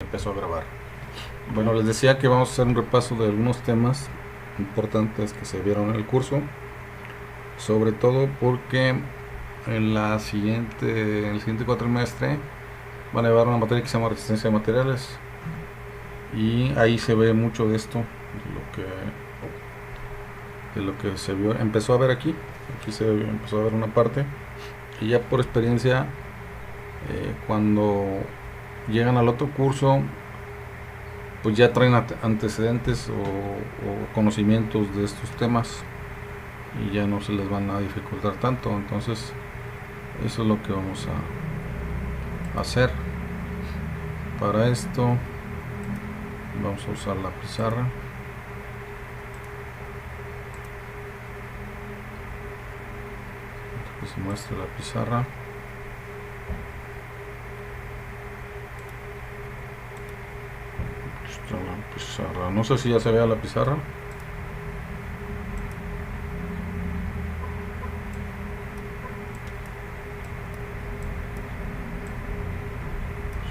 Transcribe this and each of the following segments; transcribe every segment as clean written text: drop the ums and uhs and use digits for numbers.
Empezó a grabar. Bueno, les decía que vamos a hacer un repaso de algunos temas importantes que se vieron en el curso, sobre todo porque en el siguiente cuatrimestre van a llevar una materia que se llama resistencia de materiales, y ahí se ve mucho de esto, de lo que se vio, empezó a ver aquí se empezó a ver una parte, y ya por experiencia, cuando llegan al otro curso, pues ya traen antecedentes o conocimientos de estos temas y ya no se les van a dificultar tanto. Entonces eso es lo que vamos a hacer. Para esto vamos a usar la pizarra. Que se muestre la pizarra. Está la pizarra. No sé si ya se vea la pizarra.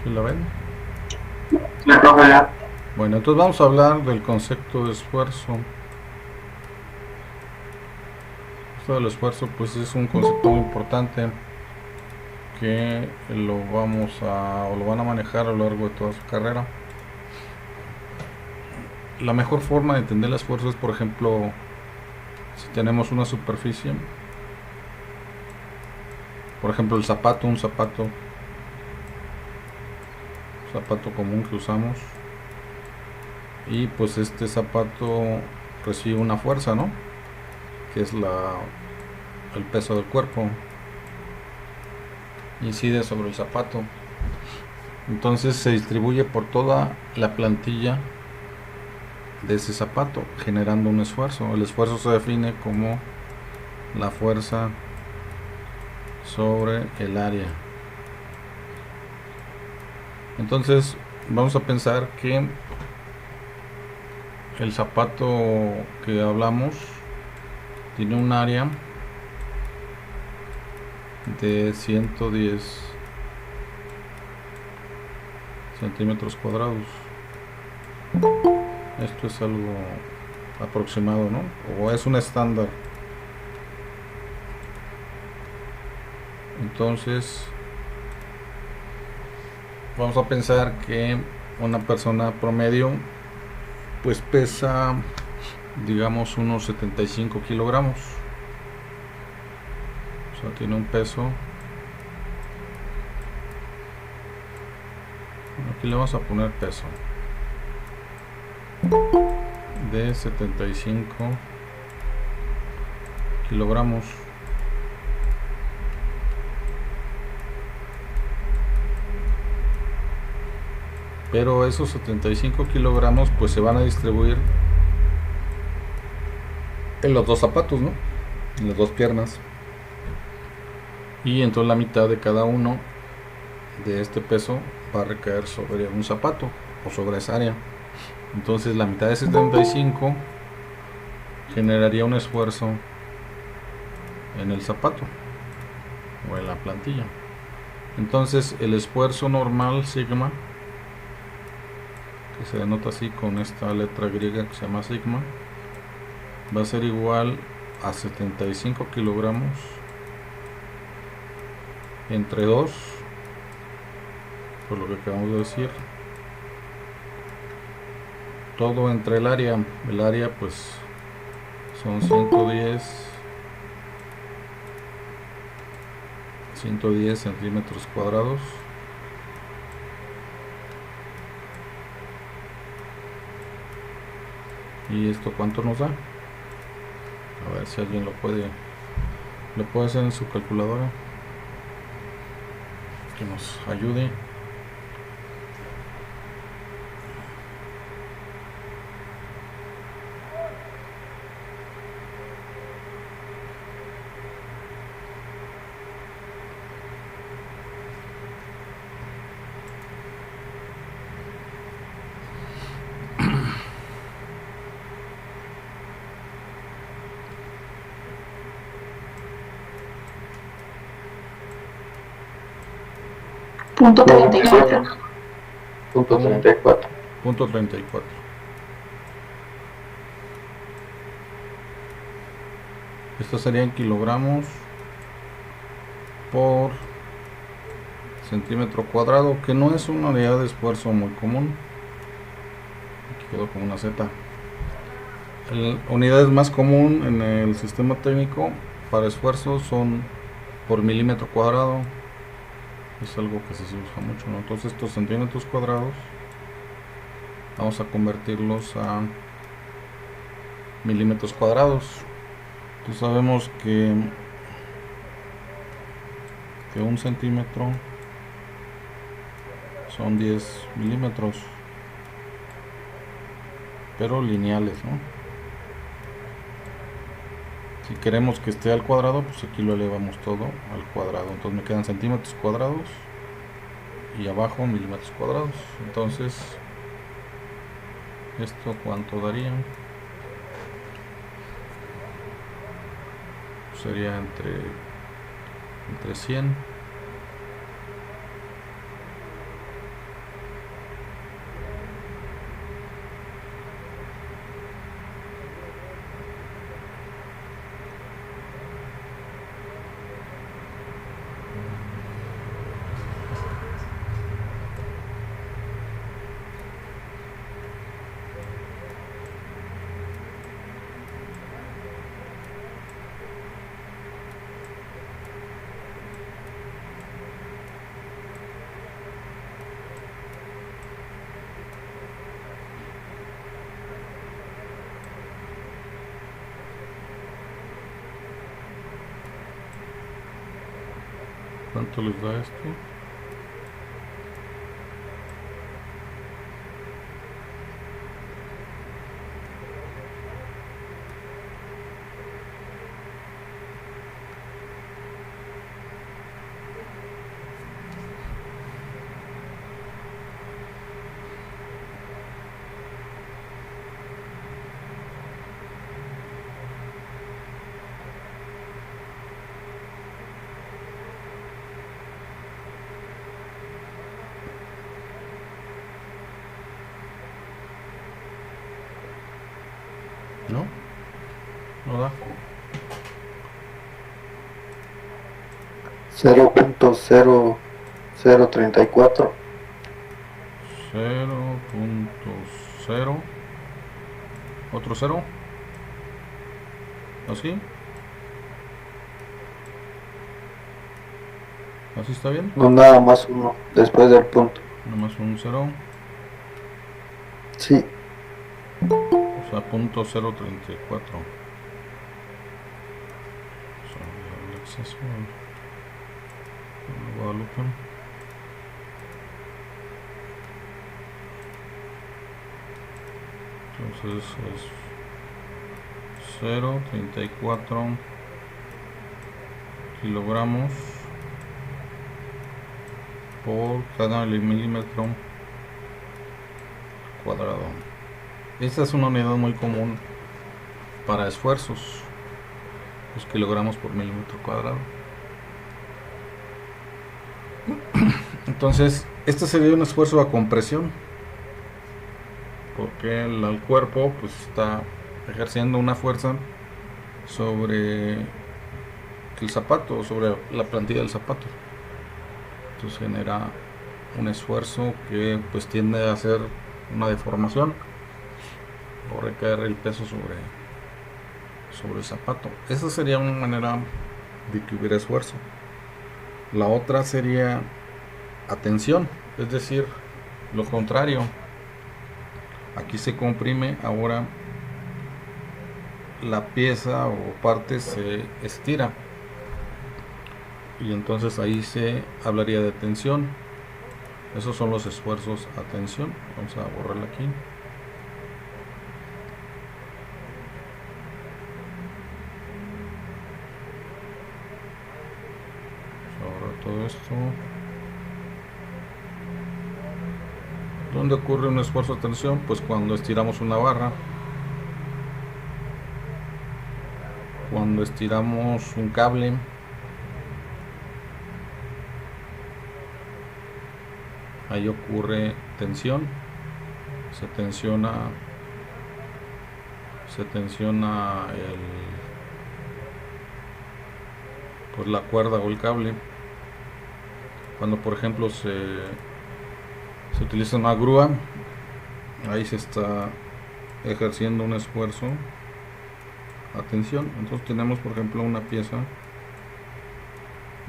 ¿Sí la ven? Bueno, entonces vamos a hablar del concepto de esfuerzo. Esto del esfuerzo pues es un concepto muy importante que lo van a manejar a lo largo de toda su carrera. La mejor forma de entender el esfuerzo es, por ejemplo, si tenemos una superficie, por ejemplo un zapato común que usamos, y pues este zapato recibe una fuerza, ¿no? Que es el peso del cuerpo, incide sobre el zapato, entonces se distribuye por toda la plantilla de ese zapato, generando un esfuerzo. El esfuerzo se define como la fuerza sobre el área. Entonces vamos a pensar que el zapato que hablamos tiene un área de 110 centímetros cuadrados. Esto es algo aproximado, ¿no? O es un estándar. Entonces vamos a pensar que una persona promedio pues pesa, digamos, unos 75 kilogramos. O sea, tiene un peso. Aquí le vamos a poner peso de 75 kilogramos. Pero esos 75 kilogramos pues se van a distribuir en los dos zapatos, ¿no? En las dos piernas. Y entonces la mitad de cada uno de este peso va a recaer sobre un zapato o sobre esa área. Entonces la mitad de 75 generaría un esfuerzo en el zapato o en la plantilla. Entonces el esfuerzo normal, sigma, que se denota así con esta letra griega que se llama sigma, va a ser igual a 75 kilogramos entre 2, por lo que acabamos de decir, todo entre el área pues son 110 centímetros cuadrados, y esto cuánto nos da. A ver si alguien lo puede hacer en su calculadora, que nos ayude. .37. Punto 34. Punto 34. Esto sería en kilogramos por centímetro cuadrado, que no es una unidad de esfuerzo muy común. Aquí quedó con una Z. Unidades más común en el sistema técnico para esfuerzos son por milímetro cuadrado. Es algo que se usa mucho, ¿no? Entonces estos centímetros cuadrados vamos a convertirlos a milímetros cuadrados. Entonces sabemos que un centímetro son 10 milímetros, pero lineales, ¿no? Si queremos que esté al cuadrado, pues aquí lo elevamos todo al cuadrado. Entonces me quedan centímetros cuadrados y abajo milímetros cuadrados. Entonces, ¿esto cuánto daría? Sería entre 100. ¿Cuánto les da esto? ¿No? No da. 0.0034. 0.0. Otro 0. ¿Así? ¿Así está bien? No, nada más uno después del punto. Nada más un 0. Sí. O sea, punto 034. El exceso de Guadalupe. Entonces es 0.34 kilogramos por cada milímetro cuadrado. Esta es una unidad muy común para esfuerzos, los kilogramos por milímetro cuadrado. Entonces, este sería un esfuerzo a compresión, porque el cuerpo pues está ejerciendo una fuerza sobre el zapato, sobre la plantilla del zapato. Entonces genera un esfuerzo que pues tiende a hacer una deformación o recaer el peso sobre el zapato. Esa sería una manera de que hubiera esfuerzo. La otra sería atención, es decir, lo contrario. Aquí se comprime, ahora la pieza o parte se estira y entonces ahí se hablaría de tensión. Esos son los esfuerzos a tensión. Vamos a borrarla aquí. Ahora todo esto. ¿Dónde ocurre un esfuerzo de tensión? Pues cuando estiramos una barra, cuando estiramos un cable, ahí ocurre tensión, se tensiona pues la cuerda o el cable. Cuando por ejemplo se utiliza una grúa, ahí se está ejerciendo un esfuerzo a tensión. Entonces tenemos por ejemplo una pieza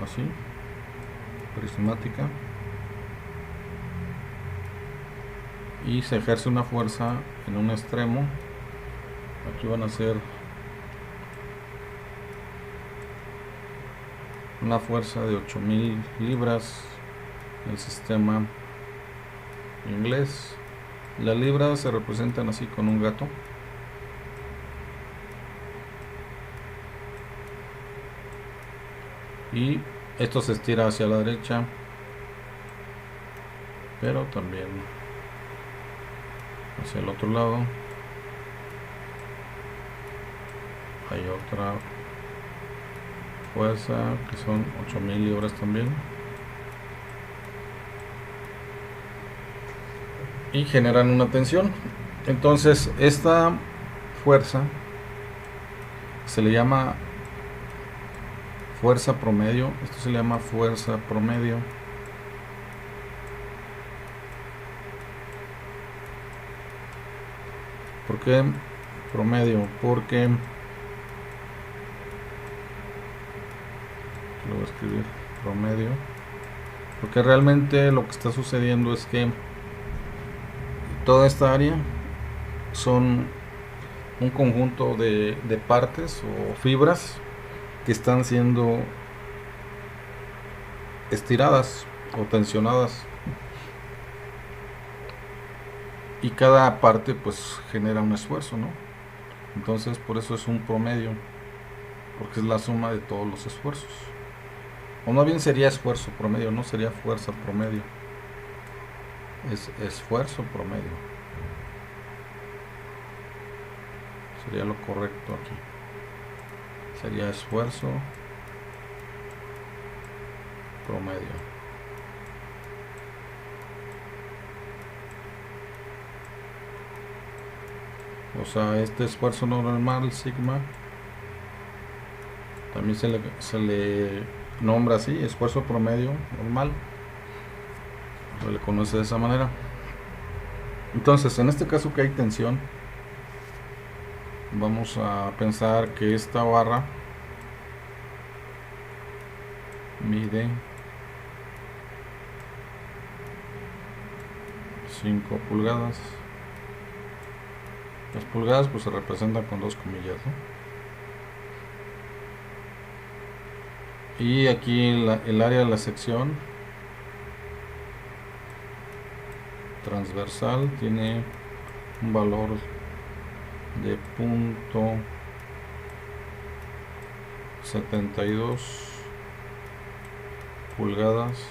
así, prismática, y se ejerce una fuerza en un extremo. Aquí van a ser una fuerza de 8000 libras, el sistema inglés. Las libras se representan así con un gato. Y esto se estira hacia la derecha, pero también hacia el otro lado. Hay otra fuerza que son 8000 libras también, y generan una tensión. Entonces esta fuerza se le llama fuerza promedio. Esto se le llama fuerza promedio. ¿Por qué promedio? Porque lo voy a escribir promedio, porque realmente lo que está sucediendo es que toda esta área son un conjunto de partes o fibras que están siendo estiradas o tensionadas, y cada parte pues genera un esfuerzo, ¿no? Entonces por eso es un promedio, porque es la suma de todos los esfuerzos. O más bien sería esfuerzo promedio, no sería fuerza promedio, es esfuerzo promedio, sería lo correcto aquí, sería esfuerzo promedio. O sea, este esfuerzo normal, sigma, también se le nombra así, esfuerzo promedio normal, se le conoce de esa manera. Entonces, en este caso que hay tensión, vamos a pensar que esta barra mide 5 pulgadas. Las pulgadas pues se representan con 2 comillas, ¿no? Y aquí el área de la sección transversal tiene un valor de .72 pulgadas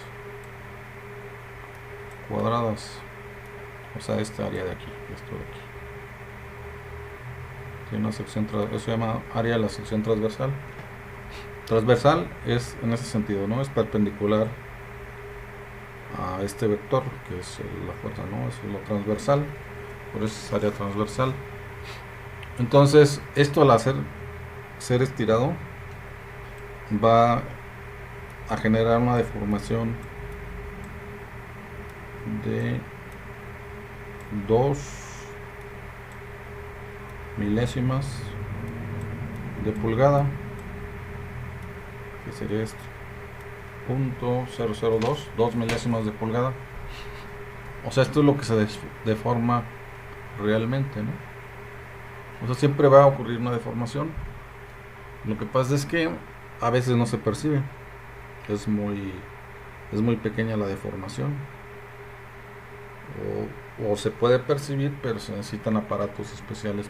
cuadradas. O sea, esta área de aquí, esto de aquí, tiene una sección, eso se llama área de la sección transversal. Transversal es en ese sentido, ¿no? Es perpendicular a este vector que es la fuerza, ¿no? Es lo transversal, por eso es área transversal. Entonces esto al ser estirado va a generar una deformación de 2 milésimas de pulgada, que sería esto, .002, 2 milésimas de pulgada. O sea, esto es lo que se deforma realmente, ¿no? O sea, siempre va a ocurrir una deformación. Lo que pasa es que a veces no se percibe, es muy pequeña la deformación, o se puede percibir, pero se necesitan aparatos especiales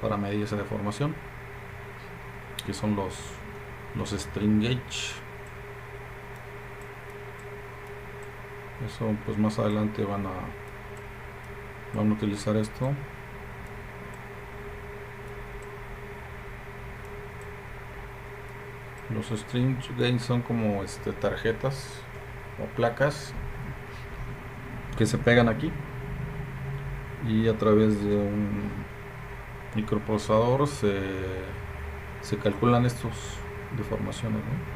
para medir esa deformación, que son los string gauge. Eso pues más adelante van a utilizar esto. Los string gauge son como tarjetas o placas que se pegan aquí, y a través de un microprocesador se calculan estos deformaciones, ¿no?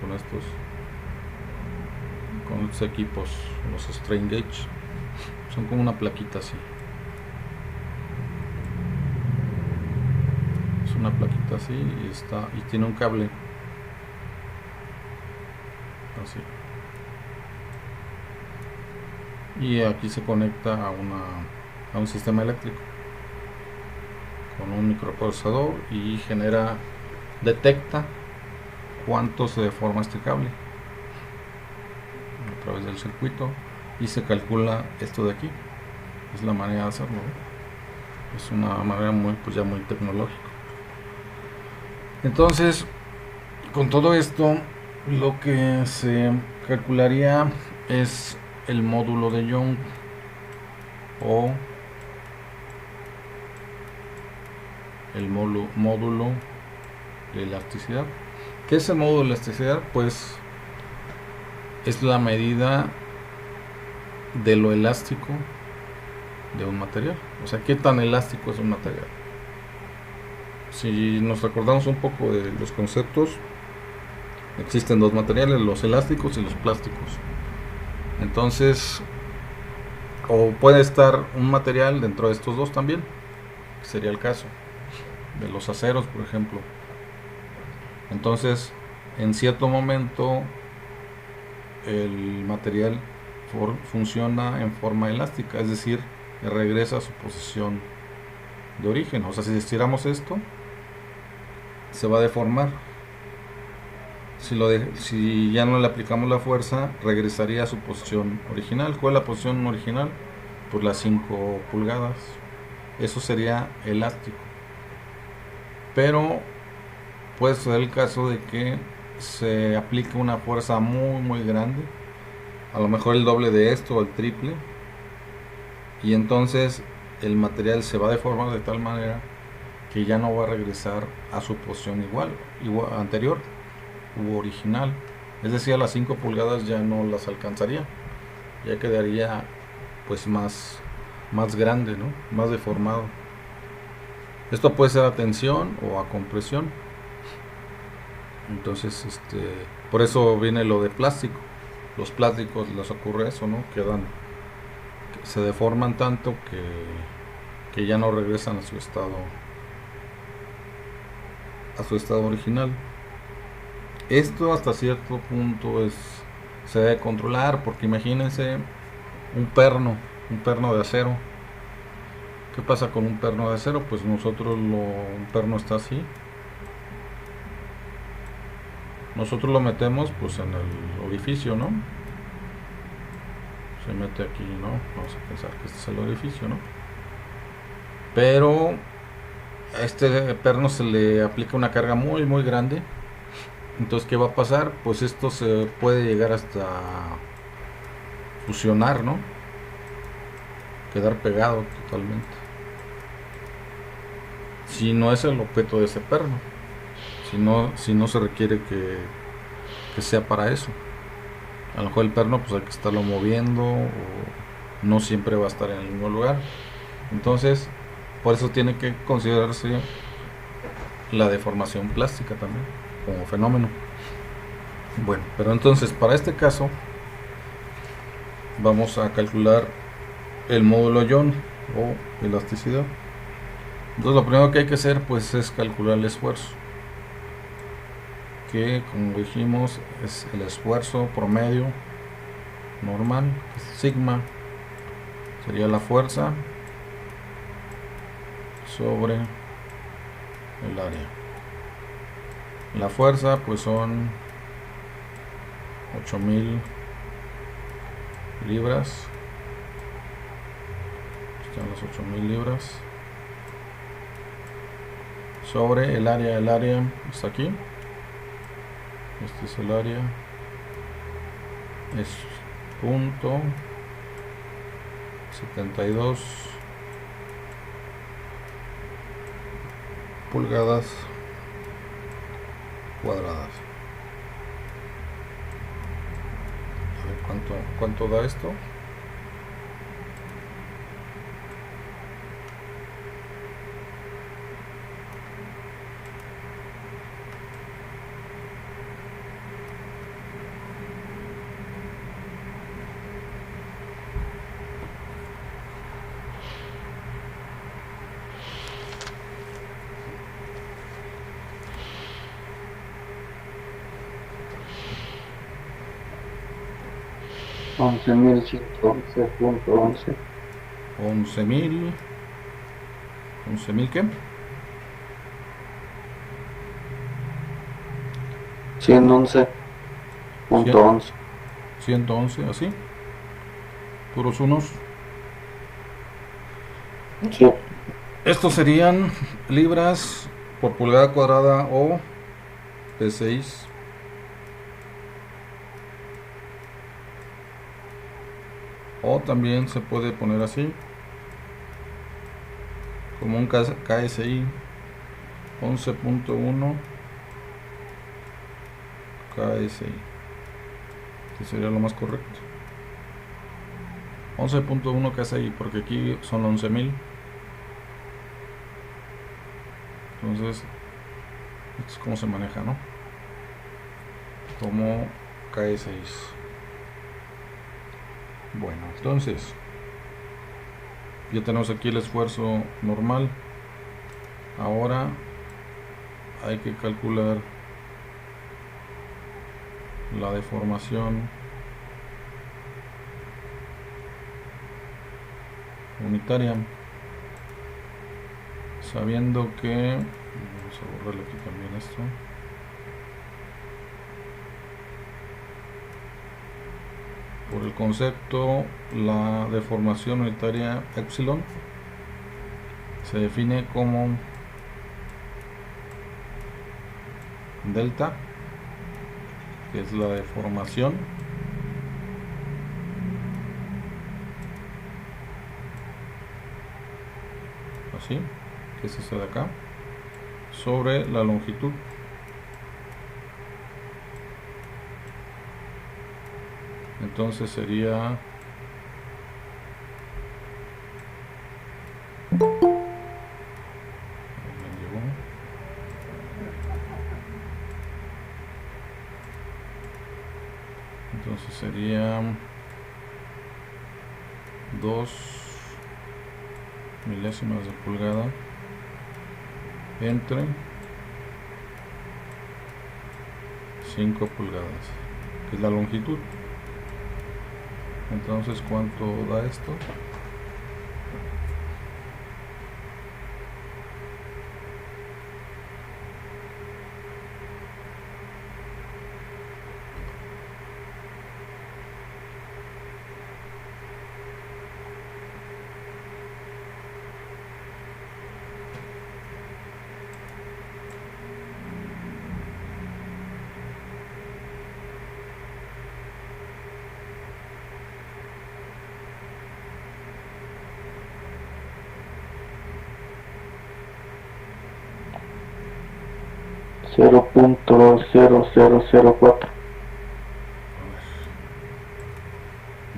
Con estos equipos, los strain gauge, son como una plaquita así. Es una plaquita así y tiene un cable así. Y aquí se conecta a un sistema eléctrico con un microprocesador y detecta cuánto se deforma este cable a través del circuito, y se calcula esto de aquí. Es la manera de hacerlo, ¿no? Es una manera muy tecnológica. Entonces, con todo esto, lo que se calcularía es el módulo de Young, o el módulo de elasticidad. ¿Qué es el módulo de elasticidad? Pues es la medida de lo elástico de un material. O sea, qué tan elástico es un material. Si nos recordamos un poco de los conceptos, existen dos materiales, los elásticos y los plásticos. Entonces, o puede estar un material dentro de estos dos también, que sería el caso de los aceros, por ejemplo. Entonces, en cierto momento el material funciona en forma elástica, es decir, regresa a su posición de origen. O sea, si estiramos esto, se va a deformar. Si ya no le aplicamos la fuerza, regresaría a su posición original. ¿Cuál es la posición original? Pues las 5 pulgadas. Eso sería elástico. Pero puede ser el caso de que se aplique una fuerza muy grande, a lo mejor el doble de esto o el triple, y entonces el material se va a deformar de tal manera que ya no va a regresar a su posición igual anterior u original. Es decir, a las 5 pulgadas ya no las alcanzaría, ya quedaría pues más grande, ¿no? Más deformado. Esto puede ser a tensión o a compresión. Entonces, por eso viene lo de plástico. Los plásticos les ocurre eso, ¿no? Que se deforman tanto que ya no regresan a su estado original. Esto hasta cierto punto se debe controlar, porque imagínense un perno de acero. ¿Qué pasa con un perno de acero? Pues un perno está así. Nosotros lo metemos pues en el orificio, ¿no? Se mete aquí, ¿no? Vamos a pensar que este es el orificio, ¿no? Pero a este perno se le aplica una carga muy grande. Entonces, ¿qué va a pasar? Pues esto se puede llegar hasta fusionar, ¿no? Quedar pegado totalmente. Si no es el objeto de ese perno. Si no se requiere que sea para eso. A lo mejor el perno pues hay que estarlo moviendo, o no siempre va a estar en el mismo lugar. Entonces, por eso tiene que considerarse la deformación plástica también como fenómeno. Bueno, pero entonces para este caso vamos a calcular el módulo Young o elasticidad. Entonces lo primero que hay que hacer pues es calcular el esfuerzo, que como dijimos es el esfuerzo promedio normal, sigma sería la fuerza sobre el área. La fuerza pues son 8000 libras. Están las 8000 libras sobre el área. El área está aquí. Este es el área, es .72 pulgadas cuadradas. A ver cuánto da esto. 11.111.11. 11.000. ¿11.000 qué? 111.11. 111, así. Puros unos. Sí. Estos serían libras por pulgada cuadrada o P6. O también se puede poner así, como un KSI 11.1 KSI, que sería lo más correcto. 11.1 KSI, porque aquí son 11.000. Entonces, esto es como se maneja, ¿no? Como KS6. Bueno, entonces ya tenemos aquí el esfuerzo normal. Ahora hay que calcular la deformación unitaria, sabiendo que, vamos a borrarle aquí también esto, por el concepto, la deformación unitaria epsilon se define como delta, que es la deformación así, que es esa de acá, sobre la longitud. Entonces sería entonces sería 2 milésimas de pulgada entre 5 pulgadas, que es la longitud. Entonces, ¿cuánto da esto? .0004.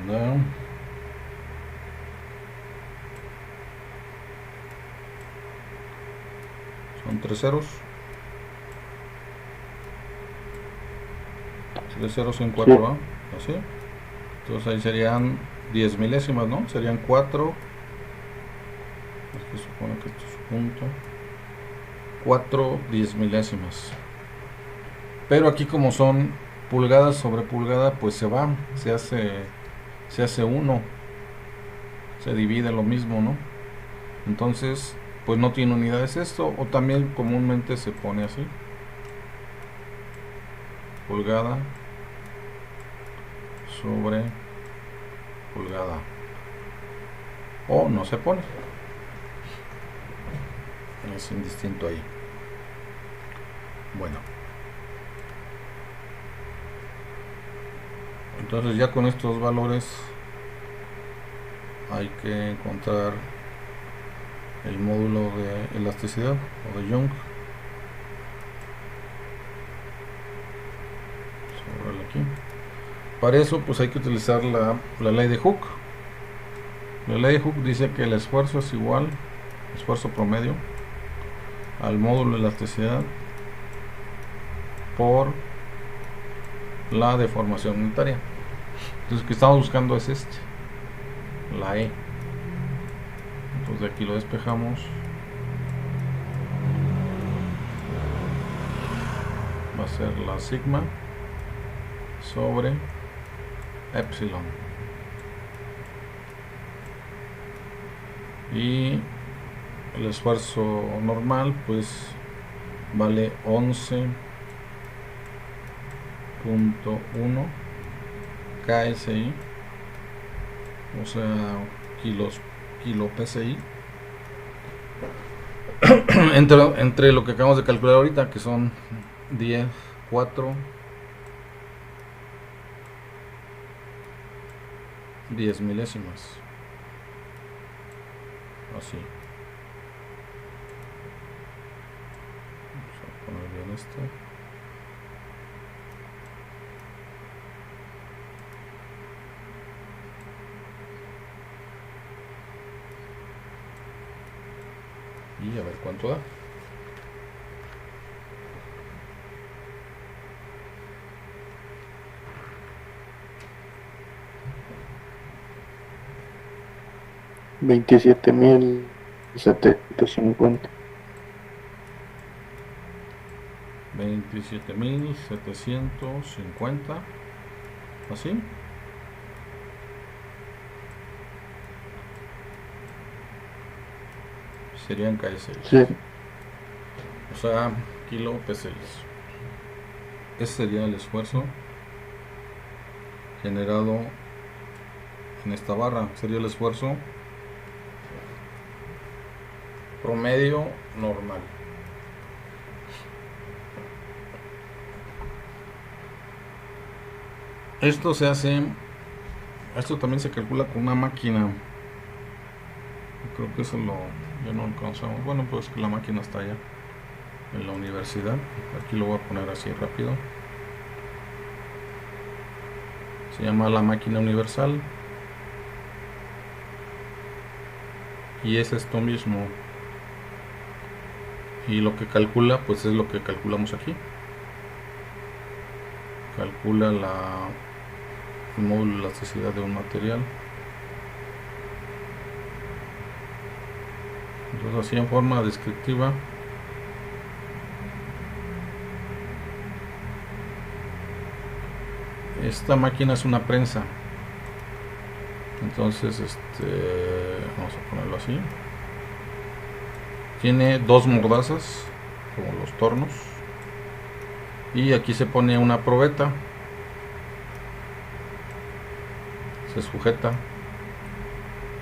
Da son 3 ceros, 3 ceros en 4, Sí. así. Entonces ahí serían 10 milésimas, ¿no? Serían 4. Es que supone que esto es punto. 4 10 milésimas. Pero aquí, como son pulgada sobre pulgada, pues se va, se hace 1, se divide lo mismo, ¿no? Entonces, pues no tiene unidades esto, o también comúnmente se pone así: pulgada sobre pulgada, o no se pone, es indistinto ahí. Bueno, entonces ya con estos valores hay que encontrar el módulo de elasticidad o de Young. Aquí. Para eso pues hay que utilizar la ley de Hooke. La ley de Hooke dice que el esfuerzo es igual, esfuerzo promedio, al módulo de elasticidad por la deformación unitaria. Entonces, lo que estamos buscando es la E. Entonces de aquí lo despejamos. Va a ser la sigma sobre epsilon. y el esfuerzo normal pues vale 11.1 KSI, o sea kilo PSI, entre lo que acabamos de calcular ahorita, que son 10, 4, 10 milésimas, así. Vamos a poner bien esto. Y a ver cuánto da. $27,750. 27.750, así. Serían KS6. Sí. O sea, kilo P6. Ese sería el esfuerzo generado en esta barra. Sería el esfuerzo promedio normal. Esto también se calcula con una máquina. Creo que eso ya no alcanzamos. Bueno, pues que la máquina está allá en la universidad. Aquí lo voy a poner así rápido. Se llama la máquina universal. Y es esto mismo. Y lo que calcula, pues es lo que calculamos aquí. Calcula el módulo de elasticidad de un material. Entonces, así en forma descriptiva, esta máquina es una prensa. Entonces, vamos a ponerlo así. Tiene dos mordazas, como los tornos, y aquí se pone una probeta, se sujeta.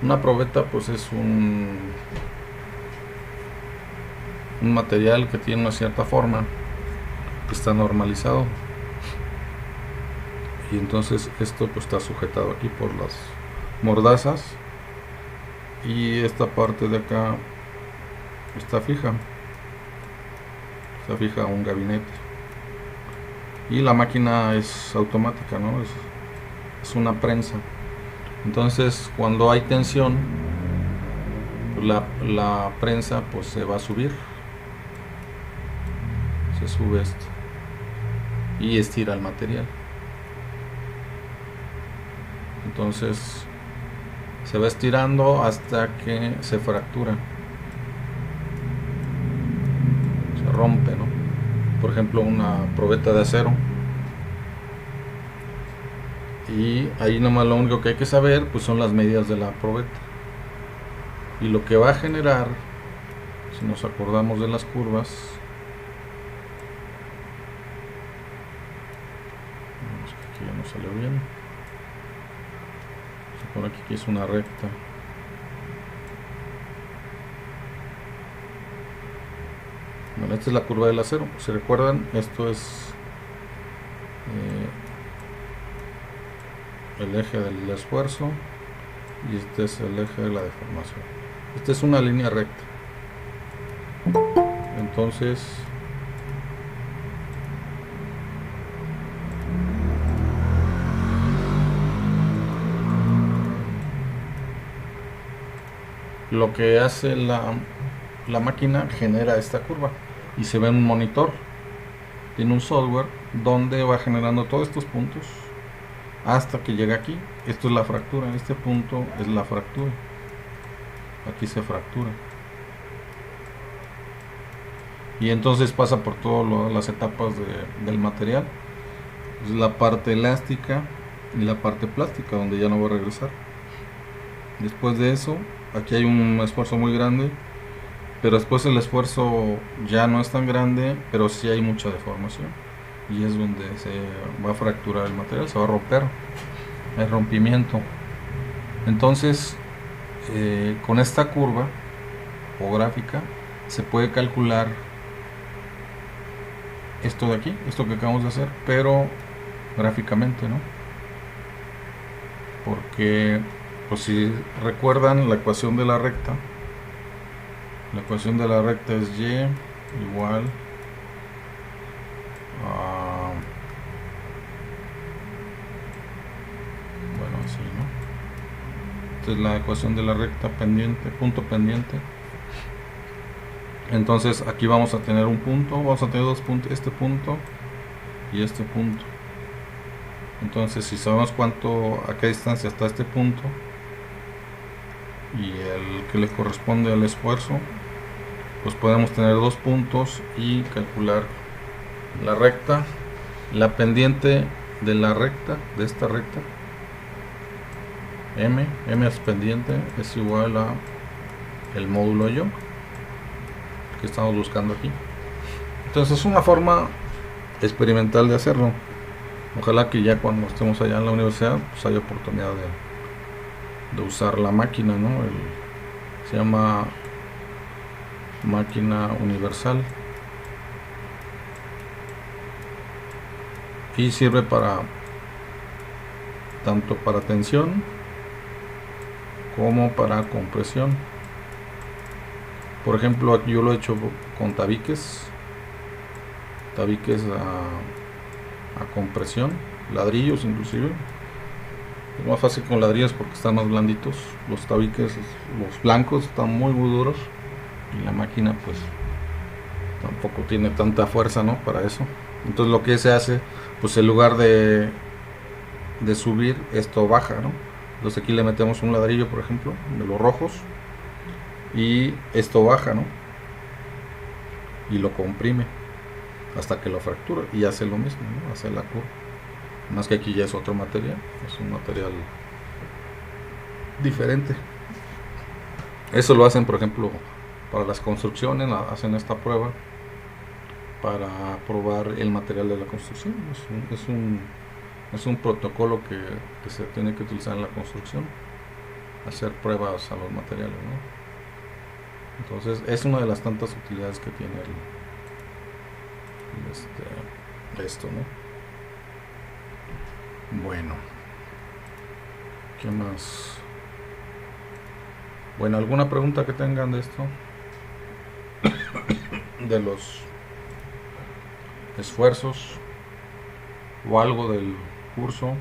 Una probeta pues es un material que tiene una cierta forma, que está normalizado, y entonces esto pues está sujetado aquí por las mordazas, y esta parte de acá está fija a un gabinete, y la máquina es automática, ¿no? Es una prensa. Entonces cuando hay tensión, la prensa pues se va a subir, se sube esto y estira el material. Entonces se va estirando hasta que se fractura, se rompe, ¿no? Por ejemplo, una probeta de acero, y ahí nomás lo único que hay que saber pues son las medidas de la probeta, y lo que va a generar, si nos acordamos de las curvas, aquí ya no salió bien, por aquí es una recta. Bueno, esta es la curva del acero. Si recuerdan, esto es el eje del esfuerzo, y este es el eje de la deformación. Esta es una línea recta. Entonces lo que hace la máquina, genera esta curva, y se ve en un monitor. Tiene un software donde va generando todos estos puntos hasta que llega aquí. Esto es la fractura, este punto es la fractura, aquí se fractura, y entonces pasa por todas las etapas del material. Es la parte elástica y la parte plástica, donde ya no va a regresar. Después de eso aquí hay un esfuerzo muy grande, pero después el esfuerzo ya no es tan grande, pero sí hay mucha deformación, y es donde se va a fracturar el material, se va a romper, el rompimiento. Entonces, con esta curva o gráfica se puede calcular esto de aquí, esto que acabamos de hacer, pero gráficamente, ¿no? Porque, pues si recuerdan la ecuación de la recta es y igual a, bueno, así, ¿no? Esta es la ecuación de la recta pendiente, punto pendiente. Entonces aquí vamos a tener un punto, vamos a tener dos puntos, este punto y este punto. Entonces, si sabemos a qué distancia está este punto y el que le corresponde al esfuerzo, pues podemos tener dos puntos y calcular la recta, la pendiente de la recta, de esta recta, m es pendiente, es igual a el módulo de Young que estamos buscando aquí. Entonces es una forma experimental de hacerlo. Ojalá que ya cuando estemos allá en la universidad pues haya oportunidad de usar la máquina, ¿no? Se llama máquina universal y sirve para tanto para tensión como para compresión. Por ejemplo, aquí yo lo he hecho con tabiques a compresión, ladrillos inclusive. Es más fácil con ladrillos porque están más blanditos. Los tabiques, los blancos, están muy duros y la máquina pues tampoco tiene tanta fuerza, ¿no? Para eso. Entonces lo que se hace, pues en lugar de subir, esto baja, ¿no? Entonces aquí le metemos un ladrillo, por ejemplo, de los rojos, y esto baja, ¿no? Y lo comprime hasta que lo fractura y hace lo mismo, ¿no? Hace la curva. Más que aquí ya es otro material, es un material diferente. Eso lo hacen, por ejemplo, para las construcciones, hacen esta prueba para probar el material de la construcción. Es un protocolo que se tiene que utilizar en la construcción, hacer pruebas a los materiales, ¿no? Entonces es una de las tantas utilidades que tiene esto, ¿no? Bueno, ¿qué más? Bueno, ¿alguna pregunta que tengan de esto? De los esfuerzos o algo del curso,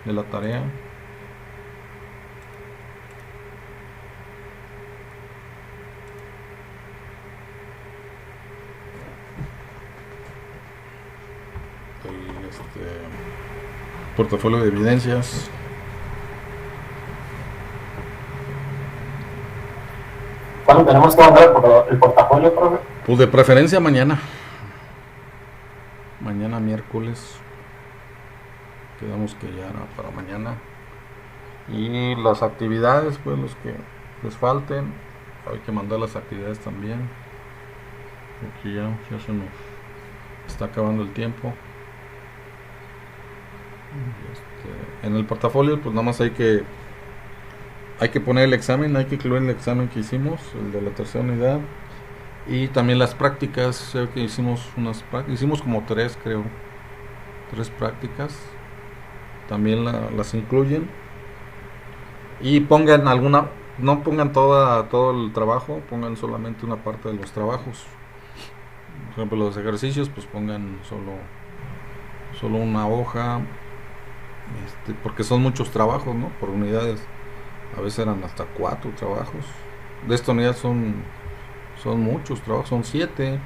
de la tarea. Portafolio de evidencias. ¿Cuándo tenemos que mandar el portafolio, profe? Pues de preferencia mañana. Mañana miércoles. Quedamos que ya era para mañana. Y las actividades, pues los que les falten, hay que mandar las actividades también. Aquí ya se nos está acabando el tiempo. En el portafolio pues nada más hay que poner el examen, hay que incluir el examen que hicimos, el de la tercera unidad, y también las prácticas. Que hicimos como tres prácticas, también las incluyen, y pongan no pongan todo el trabajo, pongan solamente una parte de los trabajos. Por ejemplo, los ejercicios pues pongan solo una hoja, porque son muchos trabajos, ¿no? Por unidades, a veces eran hasta 4 trabajos. De esta unidad son muchos trabajos, son 7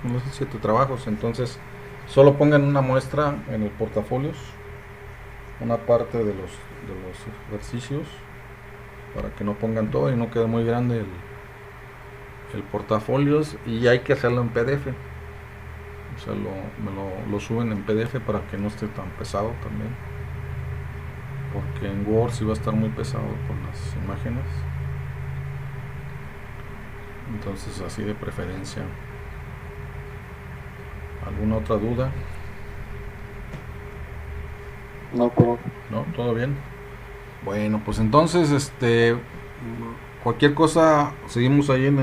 trabajos. Entonces solo pongan una muestra en el portafolios, una parte de los ejercicios, para que no pongan todo y no quede muy grande el portafolios. Y hay que hacerlo en PDF, o sea, lo suben en PDF para que no esté tan pesado también, porque en Word sí va a estar muy pesado con las imágenes. Entonces así de preferencia. ¿Alguna otra duda? No, pero ¿No? ¿Todo bien? Bueno, pues entonces, cualquier cosa, seguimos ahí en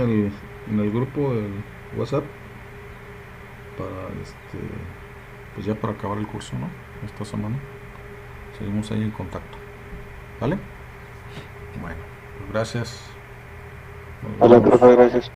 el grupo del WhatsApp para, pues ya para acabar el curso, ¿no? Esta semana. Seguimos ahí en contacto. ¿Vale? Bueno, pues gracias. Nos vale, vemos. profe, gracias.